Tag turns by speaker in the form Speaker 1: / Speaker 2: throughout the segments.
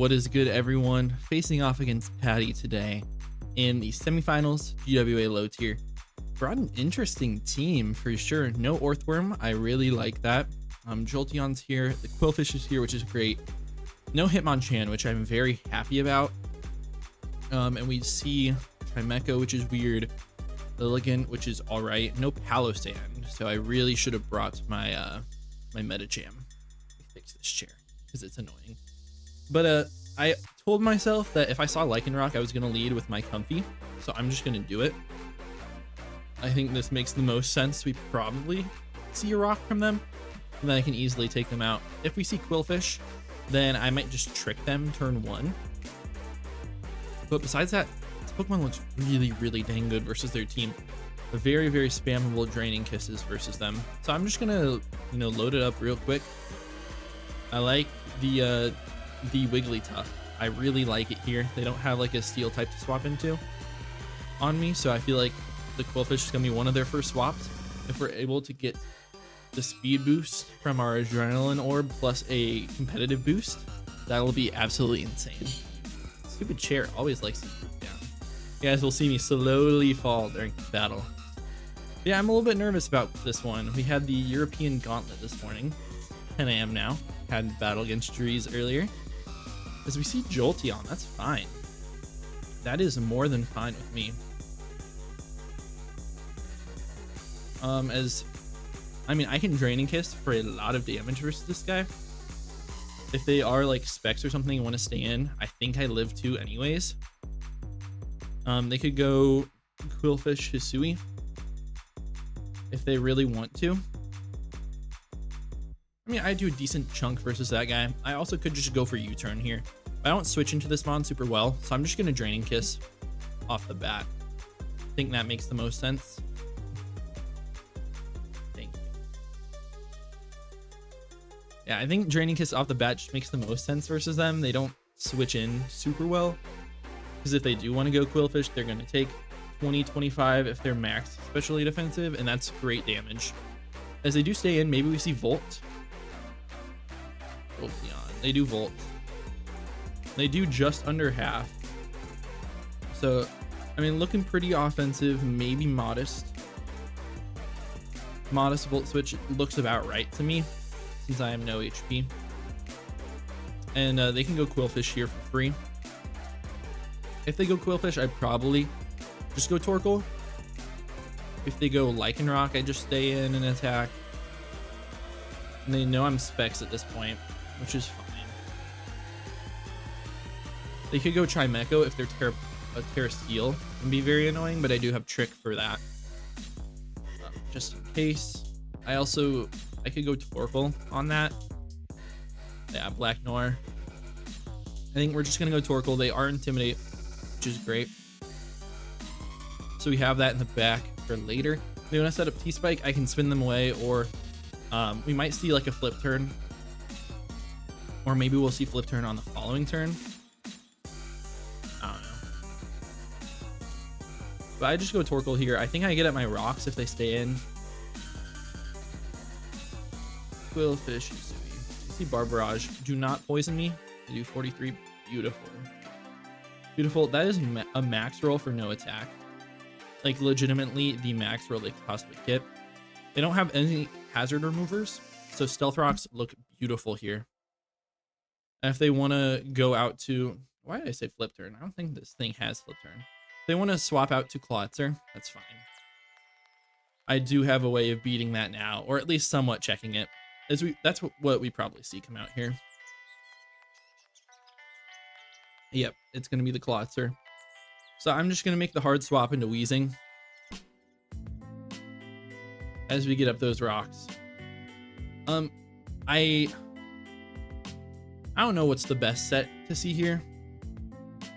Speaker 1: What is good, everyone? Facing off against Patty today in the semifinals, GWA Low Tier. Brought an interesting team for sure. No Earthworm, I really like that. Jolteon's here, the Quillfish is here, which is great. No Hitmonchan, which I'm very happy about. And we see Trimeco, which is weird. Lilligant, which is all right. No Palosand, so I really should have brought my my Metacham. Fix this chair because it's annoying. But I told myself that if I saw Lycanroc, I was gonna lead with my Comfy, so I'm just gonna do it. I think this makes the most sense. We probably see a rock from them, and then I can easily take them out. If we see Quillfish, then I might just trick them turn one. But besides that, this Pokemon looks really, really dang good versus their team. A very, very spammable Draining Kisses versus them. So I'm just gonna, load it up real quick. I like the Wigglytuff. I really like it here. They don't have like a steel type to swap into on me, so I feel like the Quillfish is gonna be one of their first swaps. If we're able to get the speed boost from our Adrenaline Orb plus a competitive boost, that'll be absolutely insane. Stupid chair always likes to move down. You guys will see me slowly fall during battle. Yeah, I'm a little bit nervous about this one. We had the European Gauntlet this morning. 10 a.m. now. Had battle against Drees earlier. As we see Jolteon, that's fine. That is more than fine with me. I can Draining Kiss for a lot of damage versus this guy. If they are like specs or something and want to stay in, I think I live 2 anyways. They could go Quillfish Hisui if they really want to. I do a decent chunk versus that guy. I also could just go for U-turn here. I don't switch into this mon super well, so I'm just gonna Draining Kiss off the bat. I think that makes the most sense. Thank you. Yeah, I think Draining Kiss off the bat just makes the most sense versus them. They don't switch in super well, because if they do want to go Quillfish, they're gonna take 20-25 if they're max especially defensive, and that's great damage. As they do stay in, maybe we see Volt. Jolteon. They do Volt. They do just under half. So, looking pretty offensive, maybe modest. Modest Volt switch looks about right to me, since I have no HP. And they can go Quillfish here for free. If they go Quillfish, I'd probably just go Torkoal. If they go Lycanroc, I just stay in and attack. And they know I'm specs at this point, which is fine. They could go Trimeco if they're Terra Steel and be very annoying, but I do have Trick for that. Just in case. I could go Torkoal on that. Yeah, Black Noir. I think we're just gonna go Torkoal. They are Intimidate, which is great. So we have that in the back for later. If they want to set up T-Spike, I can spin them away, or we might see like a flip turn, or maybe we'll see flip turn on the following turn. I don't know. But I just go Torkoal here. I think I get at my rocks if they stay in. Quillfish, you see Barbarage. Do not poison me. They do 43. Beautiful. Beautiful. That is a max roll for no attack. Like legitimately the max roll they could possibly get. They don't have any hazard removers, so Stealth Rocks look beautiful here. And if they want to go out to, why did I say flip turn? I don't think this thing has flip turn. If they want to swap out to Clawitzer, that's fine. I do have a way of beating that now, or at least somewhat checking it. That's what we probably see come out here. Yep, it's going to be the Clawitzer. So I'm just going to make the hard swap into Weezing as we get up those rocks. I don't know what's the best set to see here.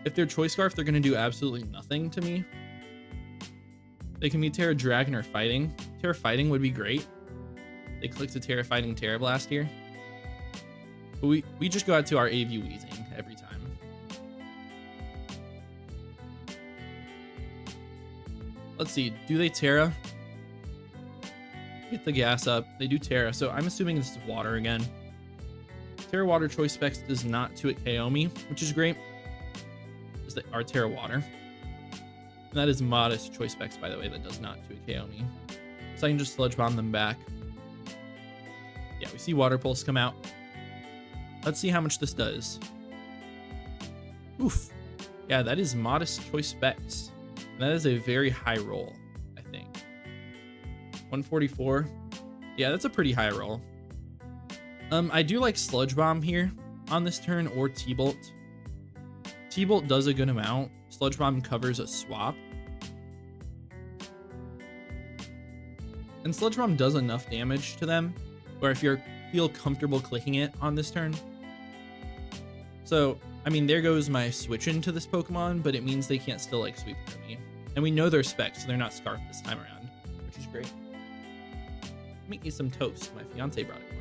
Speaker 1: If they're Choice Scarf, they're going to do absolutely nothing to me. They can be Terra Dragon or Fighting. Terra Fighting would be great. They click to Terra Fighting Terra Blast here. But we just go out to our AV Weezing every time. Let's see, do they Terra? Get the gas up. They do Terra, so I'm assuming this is water again. Terra Water Choice Specs does not 2-hit KO me, which is great. Is that our Terra Water. And that is modest Choice Specs, by the way, that does not 2-hit KO me. So I can just Sludge Bomb them back. Yeah, we see Water Pulse come out. Let's see how much this does. Oof. Yeah, that is modest Choice Specs. And that is a very high roll, I think. 144. Yeah, that's a pretty high roll. I do like Sludge Bomb here on this turn, or T-Bolt. T-Bolt does a good amount. Sludge Bomb covers a swap. And Sludge Bomb does enough damage to them where if you feel comfortable clicking it on this turn. So, I mean, there goes my switch into this Pokemon, but it means they can't still like sweep through me. And we know they're specs, so they're not Scarfed this time around, which is great. Let me eat some toast. My fiance brought it for me.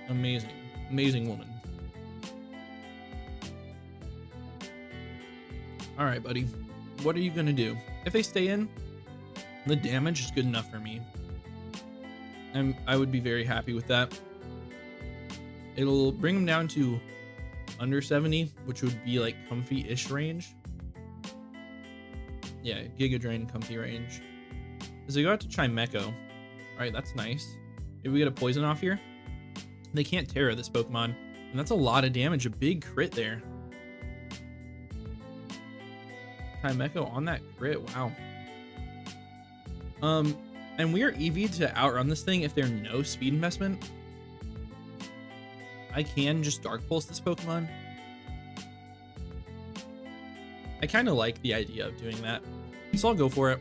Speaker 1: Amazing, amazing woman. All right, buddy. What are you gonna do? If they stay in, the damage is good enough for me. And I would be very happy with that. It'll bring them down to under 70, which would be like comfy-ish range. Yeah, Giga Drain, comfy range. As they go out to Chimecho. All right, that's nice. Maybe we get a poison off here. They can't Terra this Pokemon, and that's a lot of damage. A big crit there. Chimecho on that crit. Wow. And we are EV to outrun this thing if there's no speed investment. I can just Dark Pulse this Pokemon. I kind of like the idea of doing that, so I'll go for it.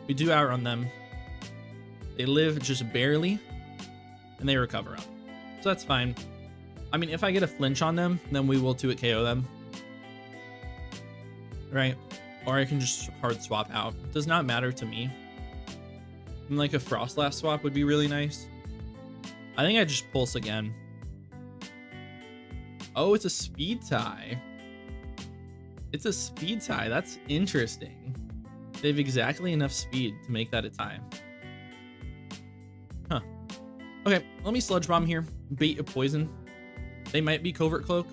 Speaker 1: We do outrun them. They live just barely, and they recover up. So that's fine. I mean, if I get a flinch on them, then we will 2-hit KO them. Right? Or I can just hard swap out. It does not matter to me. And like a Frostlass swap would be really nice. I think I just Pulse again. Oh, it's a speed tie. It's a speed tie. That's interesting. They have exactly enough speed to make that a tie. Huh. Okay, let me Sludge Bomb here. Bait a poison. They might be Covert Cloak.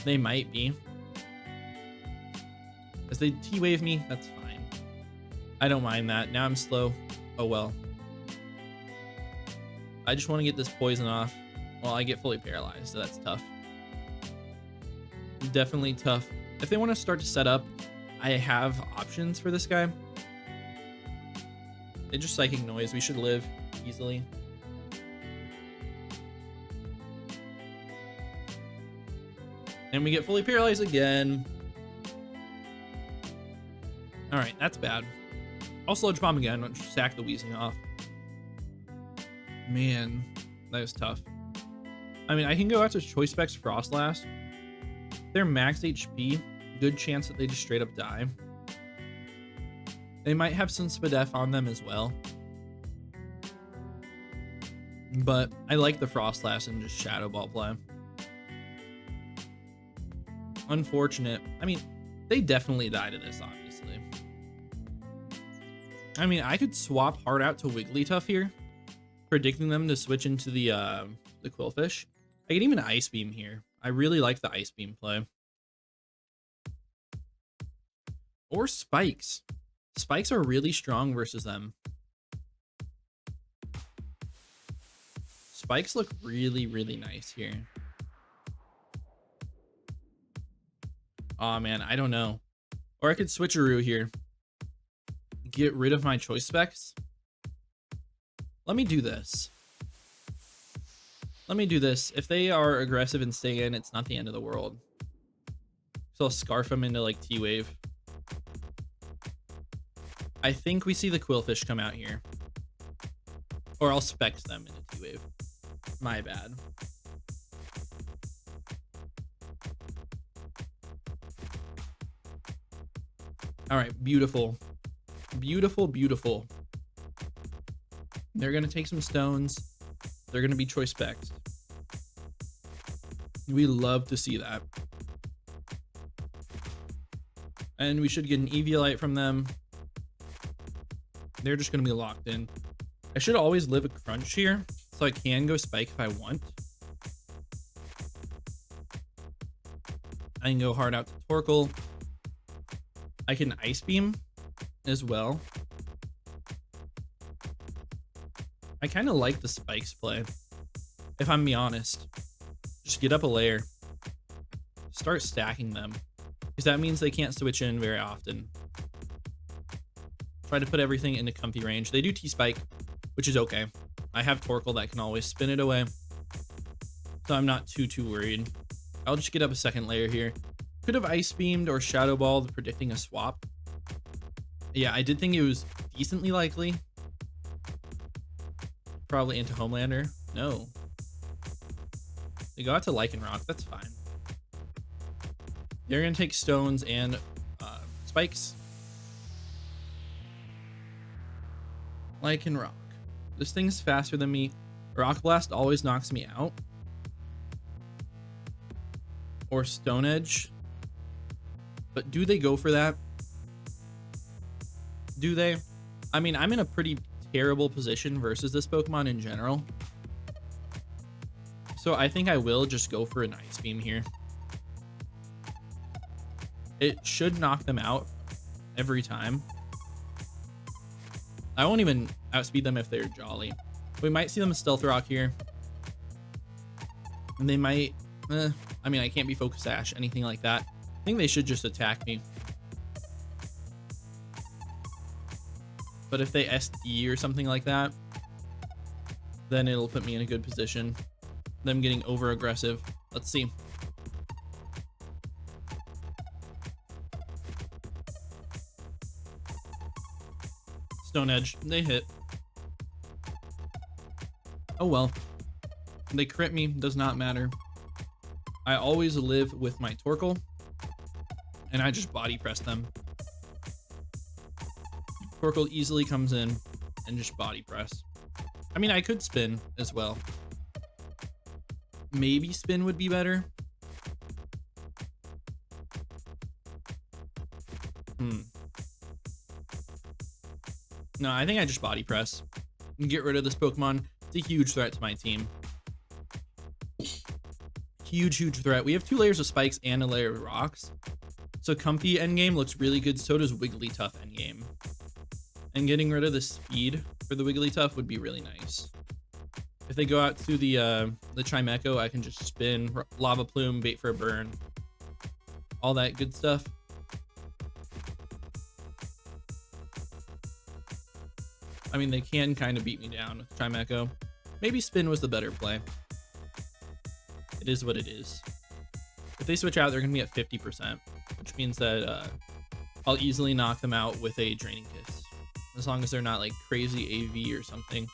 Speaker 1: They might be. As they T-Wave me, that's fine. I don't mind that. Now I'm slow. Oh well. I just want to get this poison off. Well, I get fully paralyzed, so that's tough. Definitely tough. If they want to start to set up, I have options for this guy. They just Psychic Noise. We should live easily. And we get fully paralyzed again. All right, that's bad. I'll Sludge Bomb again. I'll just sack the Wheezing off. Man, that is tough. I mean, I can go out to Choice Specs Frostlass. They're max HP. Good chance that they just straight up die. They might have some Spadef on them as well. But I like the Frostlass and just Shadow Ball play. Unfortunate. I mean, they definitely die to this, obviously. I mean, I could swap hard out to Wigglytuff here, predicting them to switch into the Quillfish. I could even Ice Beam here. I really like the Ice Beam play. Or Spikes. Spikes are really strong versus them. Spikes look really, really nice here. Oh man, I don't know. Or I could Switcheroo here. Get rid of my Choice Specs. Let me do this. Let me do this. If they are aggressive and stay in, it's not the end of the world. So I'll Scarf them into like T-Wave. I think we see the Quillfish come out here. Or I'll Specs them into T-Wave. My bad. All right, beautiful. Beautiful, beautiful. They're going to take some stones. They're going to be Choice Specs. We love to see that. And we should get an Eviolite from them. They're just going to be locked in. I should always live a crunch here, so I can go spike if I want. I can go hard out to Torkoal. I can Ice Beam as well. I kind of like the spikes play, if I'm being honest. Just get up a layer. Start stacking them, because that means they can't switch in very often. Try to put everything into comfy range. They do T-Spike, which is okay. I have Torkoal that can always spin it away, so I'm not too worried. I'll just get up a second layer here. Could have Ice Beamed or Shadow Balled, predicting a swap. Yeah, I did think it was decently likely. Probably into Homelander. No. They go out to Lycanroc. That's fine. They're going to take stones and spikes. Lycanroc. This thing's faster than me. Rock Blast always knocks me out. Or Stone Edge. But do they go for that? Do they? I mean, I'm in a pretty terrible position versus this Pokemon in general. So I think I will just go for an Ice Beam here. It should knock them out every time. I won't even outspeed them if they're Jolly. We might see them Stealth Rock here. And they might... I mean, I can't be Focus Sash, anything like that. I think they should just attack me. But if they SD or something like that, then it'll put me in a good position. Them getting over aggressive. Let's see. Stone Edge, they hit. Oh well. They crit me, does not matter. I always live with my Torkoal, and I just body press them. Torkoal easily comes in and just body press. I mean, I could spin as well. Maybe spin would be better. No, I think I just body press and get rid of this Pokemon. It's a huge threat to my team. Huge threat. We have 2 layers of spikes and a layer of rocks. So comfy endgame looks really good. So does Wigglytuff endgame. And getting rid of the speed for the Wigglytuff would be really nice. If they go out to the Chimecho, I can just spin, Lava Plume, bait for a burn. All that good stuff. I mean, they can kind of beat me down with Chimecho. Maybe spin was the better play. It is what it is. If they switch out, they're going to be at 50%, which means that I'll easily knock them out with a Draining Kiss. As long as they're not like crazy AV or something.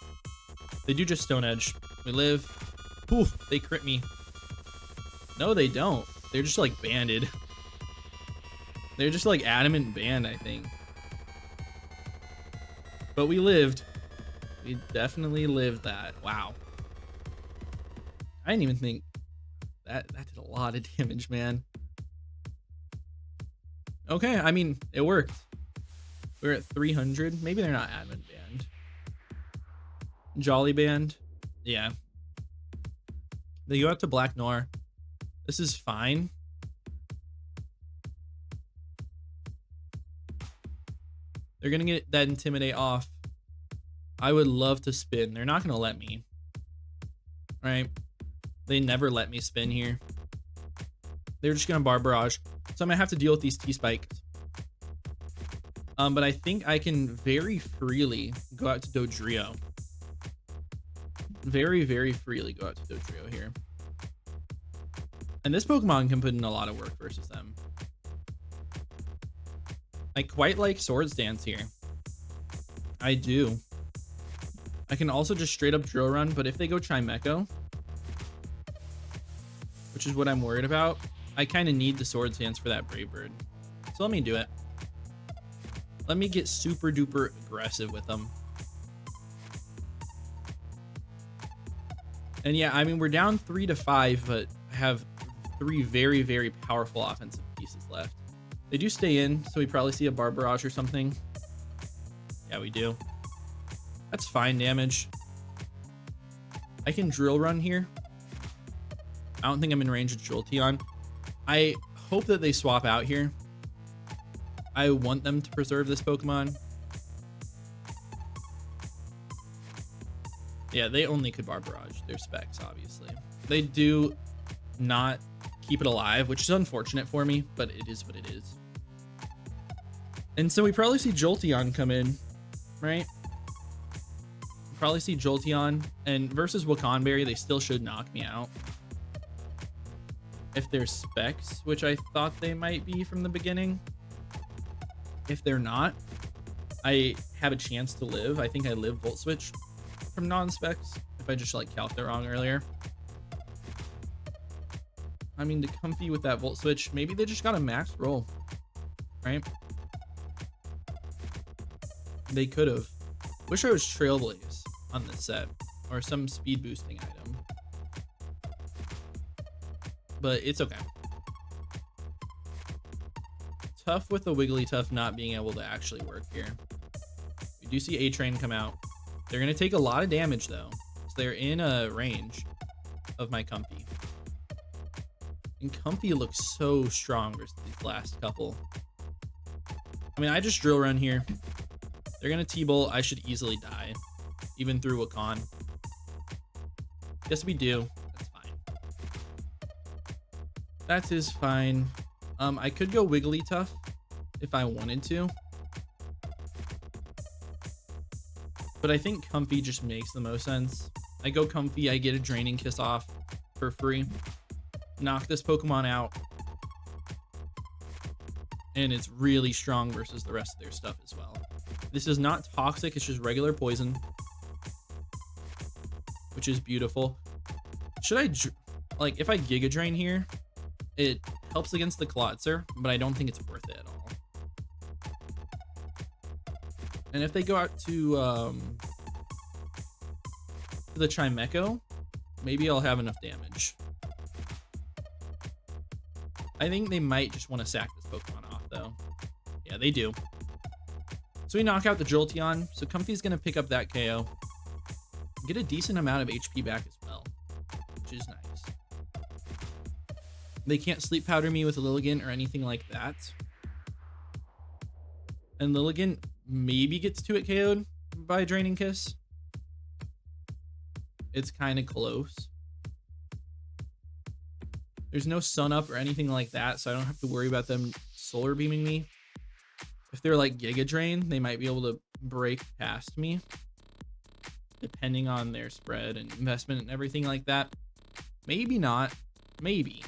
Speaker 1: They do just Stone Edge. We live. Oof, they crit me. No, they don't. They're just like banded. They're just like adamant banned, I think. But we lived. We definitely lived that. Wow. I didn't even think that did a lot of damage, man. Okay, I mean, it worked. We're at 300. Maybe they're not admin banned. Jolly banned. Yeah. They go out to Black Noir. This is fine. They're going to get that Intimidate off. I would love to spin. They're not going to let me. Right? They never let me spin here. They're just going to Bar Barrage. So I'm going to have to deal with these T-Spikes. But I think I can very freely go out to Dodrio. Very freely go out to Dodrio here. And this Pokemon can put in a lot of work versus them. I quite like Swords Dance here. I do. I can also just straight up Drill Run, but if they go Chimecho, which is what I'm worried about, I kind of need the Swords Dance for that Brave Bird. So let me do it. Let me get super duper aggressive with them. And yeah, I mean, we're down 3-5, but I have 3 very powerful offensive pieces left. They do stay in, so we probably see a Bar Barrage or something. Yeah, we do. That's fine damage. I can drill run here. I don't think I'm in range of Jolteon. I hope that they swap out here. I want them to preserve this Pokemon. Yeah, they only could Bar Barrage. They're specs, obviously. They do not keep it alive, which is unfortunate for me, but it is what it is. And so we probably see Jolteon come in, right? Probably see Jolteon, and versus Wakanberry, they still should knock me out. If they're specs, which I thought they might be from the beginning. If they're not, I have a chance to live. I think I live Volt Switch from non-specs if I just like calced it wrong earlier. I mean, to Comfy with that Volt Switch, maybe they just got a max roll, right? They could have. Wish I was Trailblaze on this set or some speed boosting item, but it's okay. Tough with the Wigglytuff not being able to actually work here. We do see A-Train come out. They're going to take a lot of damage though, so they're in a range of my Comfy. And Comfy looks so strong versus these last couple. I mean, I just drill run here. They're going to T-Bolt. I should easily die, even through Wakan. Yes, we do. That's fine. That is fine. I could go Wigglytuff if I wanted to. But I think Comfy just makes the most sense. I go Comfy, I get a Draining Kiss off for free. Knock this Pokemon out. And it's really strong versus the rest of their stuff as well. This is not toxic, it's just regular poison. Which is beautiful. Should I, like, if I Giga Drain here, it helps against the Klotzer, but I don't think it's worth it at all. And if they go out to the Chimecho, maybe I'll have enough damage. I think they might just want to sack this Pokemon off, though. Yeah, they do. So we knock out the Jolteon, so Comfy's going to pick up that KO. Get a decent amount of HP back as well, which is nice. They can't Sleep Powder me with a Lilligant or anything like that. And Lilligant maybe gets to it KO'd by Draining Kiss. It's kind of close. There's no Sun Up or anything like that, so I don't have to worry about them Solar Beaming me. If they're like Giga Drain, they might be able to break past me, depending on their spread and investment and everything like that. Maybe not. Maybe.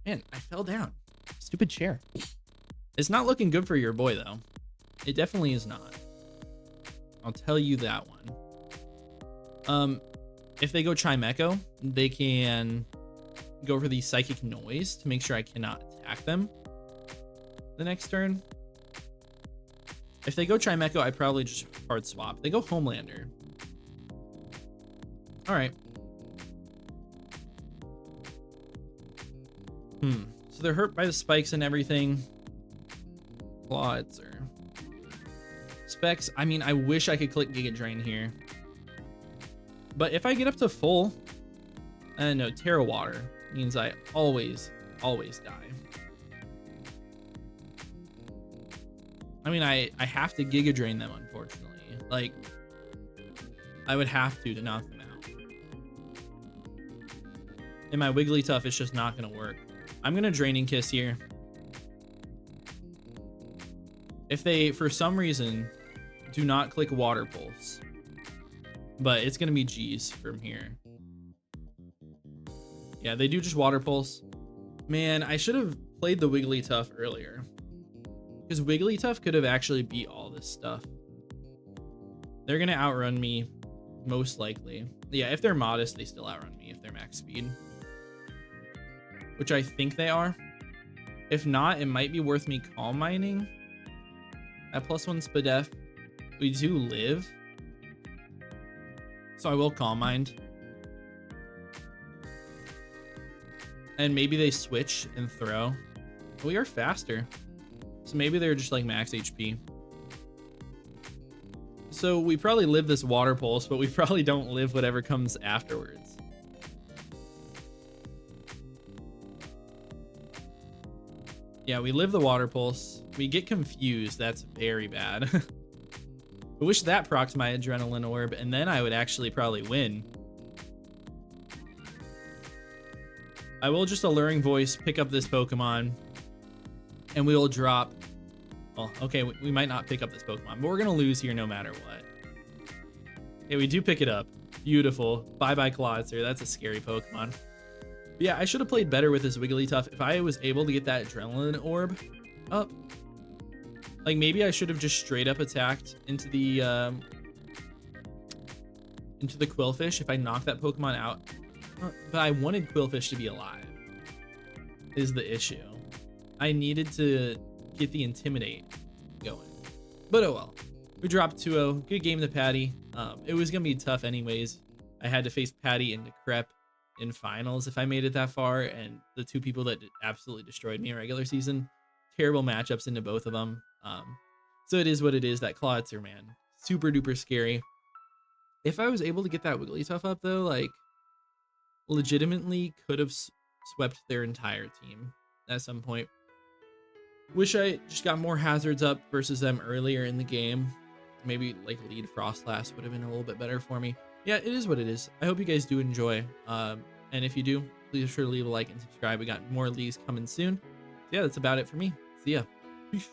Speaker 1: Man, I fell down. Stupid chair. It's not looking good for your boy, though. It definitely is not. I'll tell you that one. If they go Chimecho, they can go for the Psychic Noise to make sure I cannot attack them the next turn. If they go Chimecho, I probably just hard swap. They go Homelander. All right. So they're hurt by the spikes and everything. Claws or specs. I mean, I wish I could click Giga Drain here. But if I get up to full, no, Terra Water means I always die. I mean, I have to Giga Drain them, unfortunately. Like, I would have to knock them out. And my Wigglytuff is just not going to work. I'm going to Draining Kiss here. If they, for some reason, do not click Water Pulse, but it's going to be G's from here. Yeah, they do just Water Pulse. Man, I should have played the Wigglytuff earlier, because Wigglytuff could have actually beat all this stuff. They're going to outrun me, most likely. Yeah, if they're modest, they still outrun me if they're max speed, which I think they are. If not, it might be worth me Calm Mining. At +1 Spadef, we do live, so I will Calm Mind. And maybe they switch and throw. We are faster, so maybe they're just like max HP. So we probably live this water pulse, but we probably don't live whatever comes afterwards. Yeah, we live the water pulse. We get confused. That's very bad. I wish that procs my adrenaline orb, and then I would actually probably win. I will just Alluring Voice, pick up this Pokemon, and we will drop. Well, okay, we might not pick up this Pokemon, but we're going to lose here no matter what. Okay, we do pick it up. Beautiful. Bye-bye, Clawitzer. That's a scary Pokemon. But yeah, I should have played better with this Wigglytuff if I was able to get that Adrenaline Orb up. Like, maybe I should have just straight up attacked into the Quillfish if I knocked that Pokemon out. But I wanted Quillfish to be alive, is the issue. I needed to get the Intimidate going. But oh well. We dropped 2-0. Good game to Patty. It was going to be tough anyways. I had to face Patty and Decrep in finals if I made it that far, and the two people that absolutely destroyed me in regular season. Terrible matchups into both of them. So it is what it is. That Clawitzer, man. Super duper scary. If I was able to get that Wigglytuff up though, like, legitimately could have swept their entire team at some point. Wish I just got more hazards up versus them earlier in the game. Maybe like lead Frostlass would have been a little bit better for me. Yeah, it is what it is. I hope you guys do enjoy. And if you do, please be sure to leave a like and subscribe. We got more leagues coming soon. So yeah, that's about it for me. See ya. Peace.